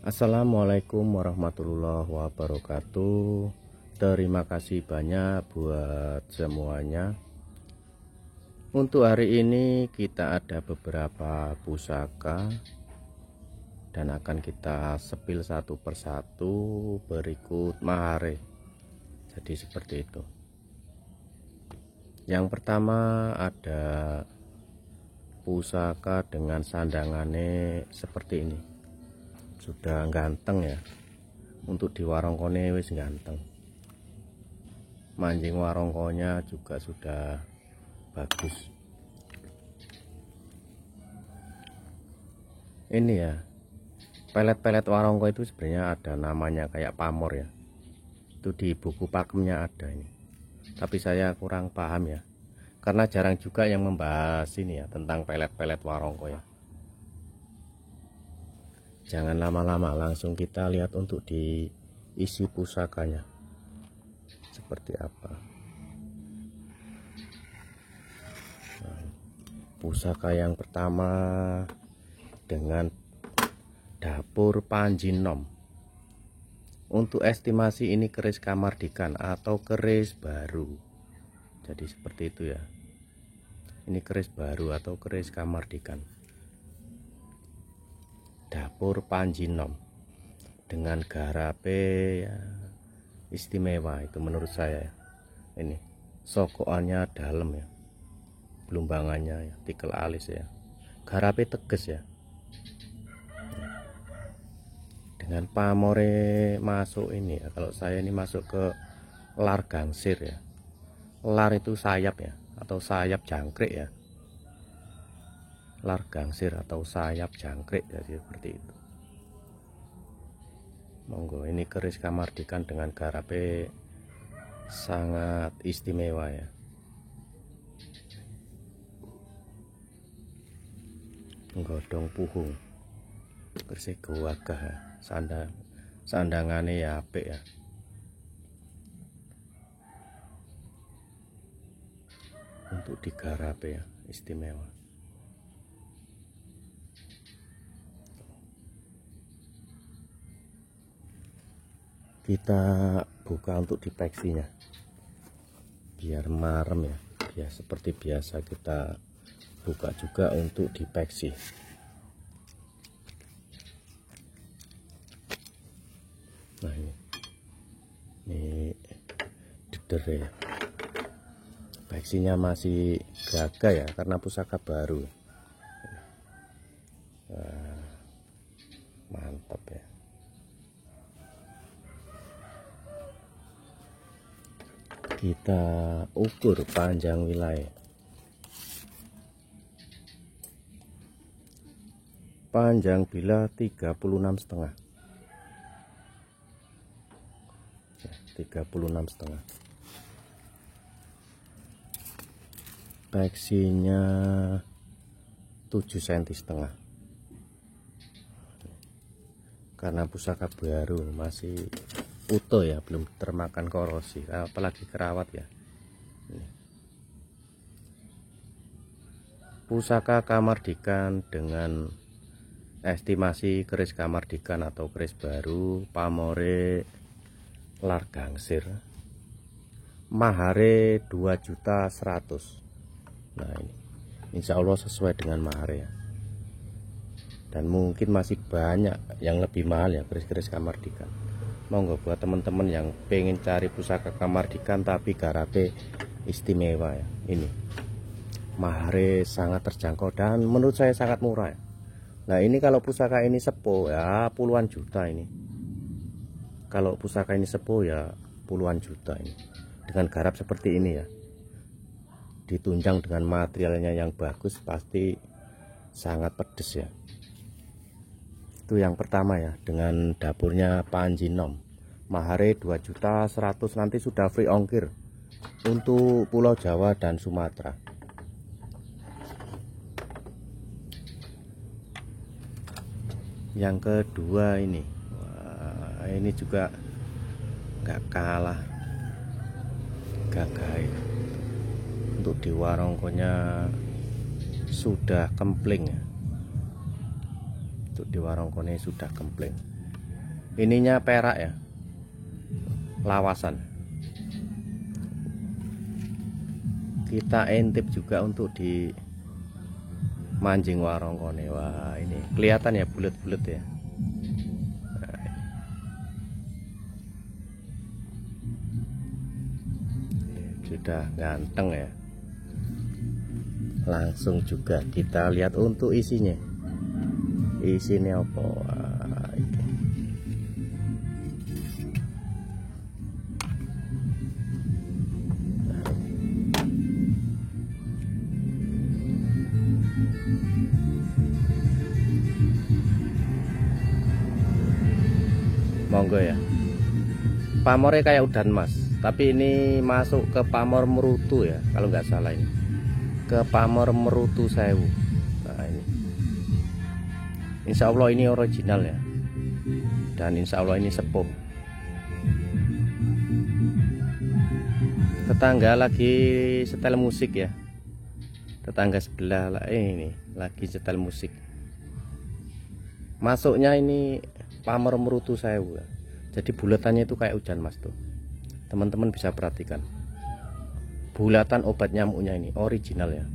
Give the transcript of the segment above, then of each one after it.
Assalamualaikum warahmatullahi wabarakatuh. Terima kasih banyak buat semuanya. Untuk hari ini kita ada beberapa pusaka dan akan kita sepil satu persatu berikut mahare. Jadi seperti itu. Yang pertama ada pusaka dengan sandangannya seperti ini. Sudah ganteng ya, untuk di warongkone wis ganteng, mancing warongkonya juga sudah bagus. Ini ya, pelet-pelet warongko itu sebenarnya ada namanya kayak pamor ya, itu di buku pakemnya ada ini, tapi saya kurang paham ya, karena jarang juga yang membahas ini ya tentang pelet-pelet warongko ya. Jangan lama-lama, langsung kita lihat untuk diisi pusakanya seperti apa. Nah, pusaka yang pertama dengan dapur Panjinom. Untuk estimasi ini keris Kamardikan atau keris baru. Jadi seperti itu ya. Ini keris baru atau keris Kamardikan. Dapur Panjinom dengan garape ya, istimewa itu menurut saya ya. Ini sokoannya dalam ya, belumbangannya ya, tikel alis ya, garape teges ya, dengan pamore masuk ini ya. Kalau saya ini masuk ke lar gangsir ya, lar itu sayap ya, atau sayap jangkrik ya, lar gangsir atau sayap jangkrik, jadi seperti itu. Monggo, ini keris Kamardikan dengan garape sangat istimewa ya. Nggodong puhung, keris gawagah ya. Sandangannya ya apik ya. Untuk digarape ya, istimewa. Kita buka untuk dipeksinya biar marem ya, biar seperti biasa kita buka juga untuk dipeksi. Nah ini deder ya, peksinya masih gagah ya karena pusaka baru. Nah, mantap ya. Kita ukur panjang wilayah. Panjang bila 36,5. 36,5. Peksinya 7,5 cm. Karena pusaka baru masih utuh ya, belum termakan korosi, apalagi kerawat ya. Ini pusaka Kamardikan dengan estimasi keris Kamardikan atau keris baru, pamore lar gangsir, mahare 2.100.000. Nah ini insya Allah sesuai dengan mahare ya, dan mungkin masih banyak yang lebih mahal ya keris-keris Kamardikan. Monggo buat teman-teman yang pengen cari pusaka Kamardikan tapi garape istimewa ya, ini mahare sangat terjangkau dan menurut saya sangat murah ya. Nah ini kalau pusaka ini sepuh ya puluhan juta ini. Kalau pusaka ini sepuh ya puluhan juta ini, dengan garap seperti ini ya, ditunjang dengan materialnya yang bagus, pasti sangat pedes ya. Itu yang pertama ya, dengan dapurnya Panjinom, mahare 2.100.000. nanti sudah free ongkir untuk Pulau Jawa dan Sumatera. Yang kedua ini, wah, ini juga nggak kalah gagah ya. Untuk di warongkonya sudah kempling ya. Untuk di warongkonya sudah kempling. ininya perak ya, lawasan. Kita intip juga untuk di mancing warongkone. Wah, ini kelihatan ya bulat-bulat ya. Nah, sudah ganteng ya. Langsung juga kita lihat untuk isinya. Isinya apa? Wah, ini. Monggo ya. Pamornya kayak udan mas, tapi ini masuk ke pamor merutu ya, kalau nggak salah ini. Ke pamor merutu sewu. Nah ini. Insya Allah ini original ya. Dan insya Allah ini sepuh. Tetangga lagi setel musik ya. Tetangga sebelah lah ini lagi setel musik. Masuknya ini pamor merutu sewu. Jadi bulatannya itu kayak hujan mas tuh. Teman-teman bisa perhatikan. Bulatan obat nyamuknya ini original ya.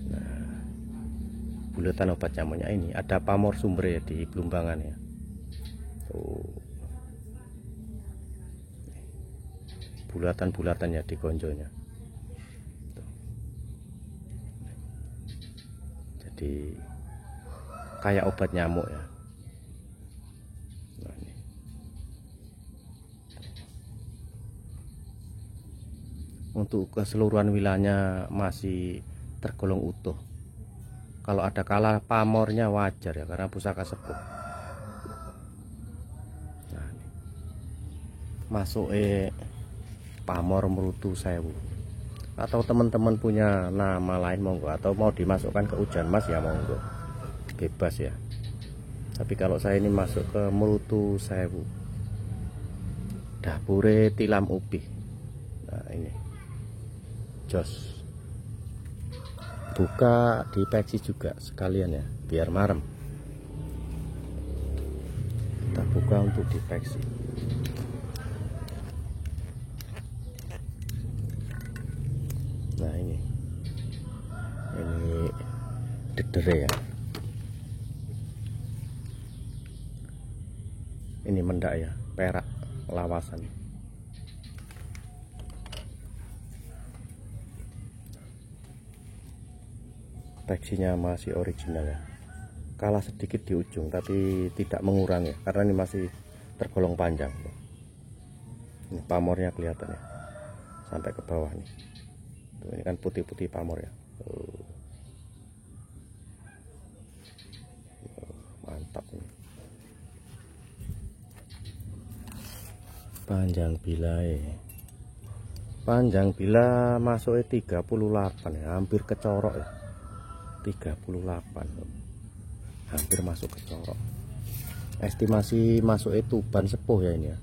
Nah, bulatan obat nyamuknya ini ada pamor sumber ya di Blumbangan ya. Tuh. Bulatan-bulatannya di gonjonya. Tuh. Jadi kayak obat nyamuk ya. Nah, ini. Untuk keseluruhan wilayahnya masih tergolong utuh. Kalau ada kalah pamornya wajar ya, karena pusaka sepuh. Nah, ini. Masuk pamor merutu sewu. Atau teman-teman punya nama lain monggo, atau mau dimasukkan ke hujan mas ya monggo, bebas ya. Tapi kalau saya ini masuk ke merutu sewu, dapure tilam upi. Nah ini jos, buka di peksi juga sekalian ya, biar marem. Kita buka untuk di peksi. Nah ini dedere ya. Ini mendak ya, perak lawasan. Peksinya masih original ya. Kalah sedikit di ujung tapi tidak mengurangi ya, karena ini masih tergolong panjang. Ini pamornya kelihatan ya, sampai ke bawah nih. Tuh, ini kan putih-putih pamor ya. Mantap ini. Panjang bila masuknya 38 ya, hampir kecorok ya. 38 hampir masuk kecorok. Estimasi masuknya tuban sepuh ya ini ya.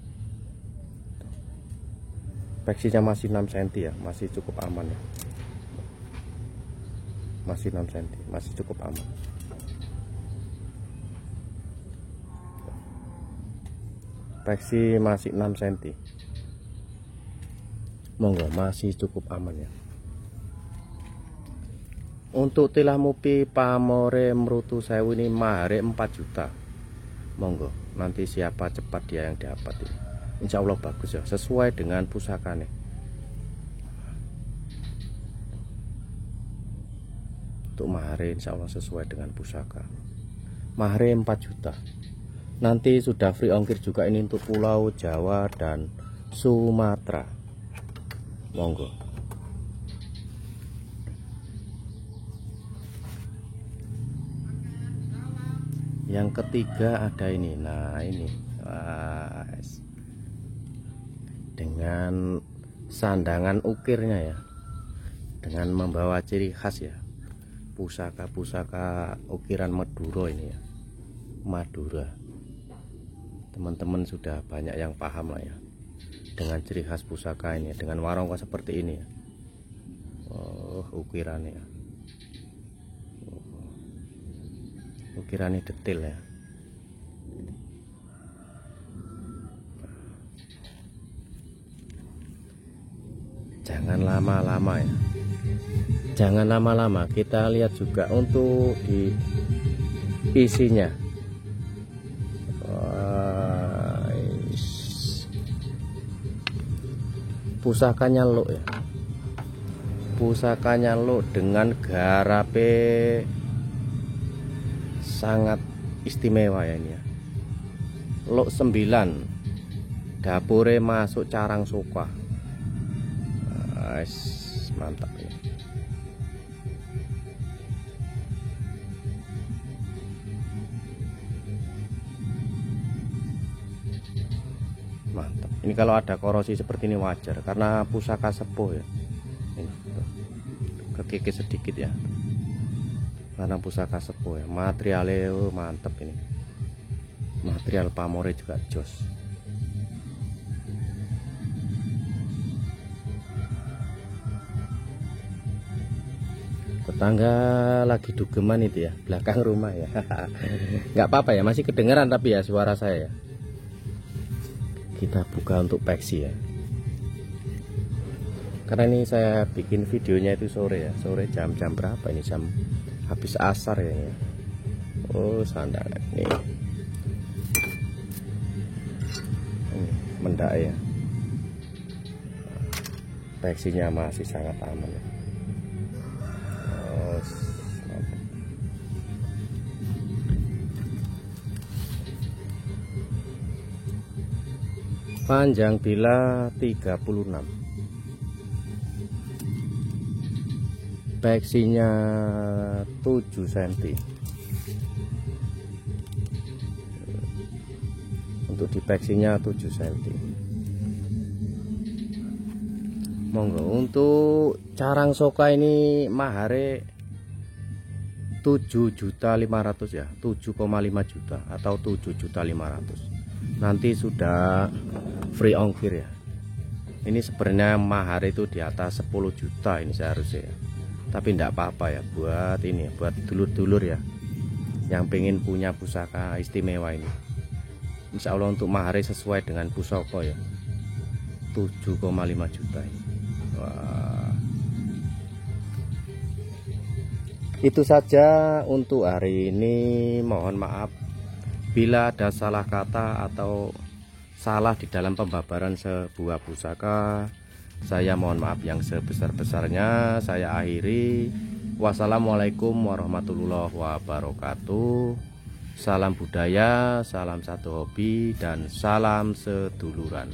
Peksinya masih 6 cm ya, masih cukup aman ya. Masih 6 cm, masih cukup aman. Peksi masih 6 cm. Monggo masih cukup aman ya. Untuk tilah mupi pamore merutu sewu ini mahare 4 juta. Monggo, nanti siapa cepat dia yang dapat ini. Insya Allah bagus ya, sesuai dengan pusakanya. Untuk mahare insya Allah sesuai dengan pusaka. Mahare 4 juta. Nanti sudah free ongkir juga ini untuk Pulau Jawa dan Sumatera. Monggo. Yang ketiga ada ini. Nah ini dengan sandangan ukirnya ya, dengan membawa ciri khas ya, pusaka-pusaka ukiran Madura ini ya. Madura, teman-teman sudah banyak yang paham lah ya dengan ciri khas pusaka ini, dengan warongko seperti ini ya. Ukirannya ya, ukirannya detail ya. jangan lama-lama ya, jangan lama-lama. Kita lihat juga untuk di isinya. Pusakanya lo ya, pusakanya lo dengan garape sangat istimewa ya ini ya. Lo 9, dapure masuk carang soka. Mantap ya. Mantap. Ini kalau ada korosi seperti ini wajar karena pusaka sepuh ya. Ini kekikis sedikit ya. Karena pusaka sepuh ya. Materialnya mantap ini. Material pamore juga jos. Tetangga lagi dugeman itu ya, belakang rumah ya. Nggak apa-apa ya, masih kedengeran tapi ya suara saya ya. Kita buka untuk peksi ya, karena ini saya bikin videonya itu sore ya, sore jam-jam berapa ini, jam habis asar ya ini. Oh sandangan nih, ini mendak ya, peksinya masih sangat aman ya. Oh, panjang bila 36, peksinya 7 cm. Untuk di peksinya 7 cm. Monggo untuk carang soka ini mahare 7.500.000 ya, 7,5 juta atau 7.500.000. Nanti sudah free ongkir ya. Ini sebenarnya mahar itu di atas 10 juta ini seharusnya ya. Tapi enggak apa-apa ya, buat ini, buat dulur-dulur ya yang pengen punya pusaka istimewa ini. Insya Allah untuk mahar sesuai dengan pusaka ya, 7,5 juta ini. Wah. Itu saja untuk hari ini. Mohon maaf bila ada salah kata atau salah di dalam pembabaran sebuah pusaka. Saya mohon maaf yang sebesar-besarnya. Saya akhiri. Wassalamualaikum warahmatullahi wabarakatuh. Salam budaya, salam satu hobi, dan salam seduluran.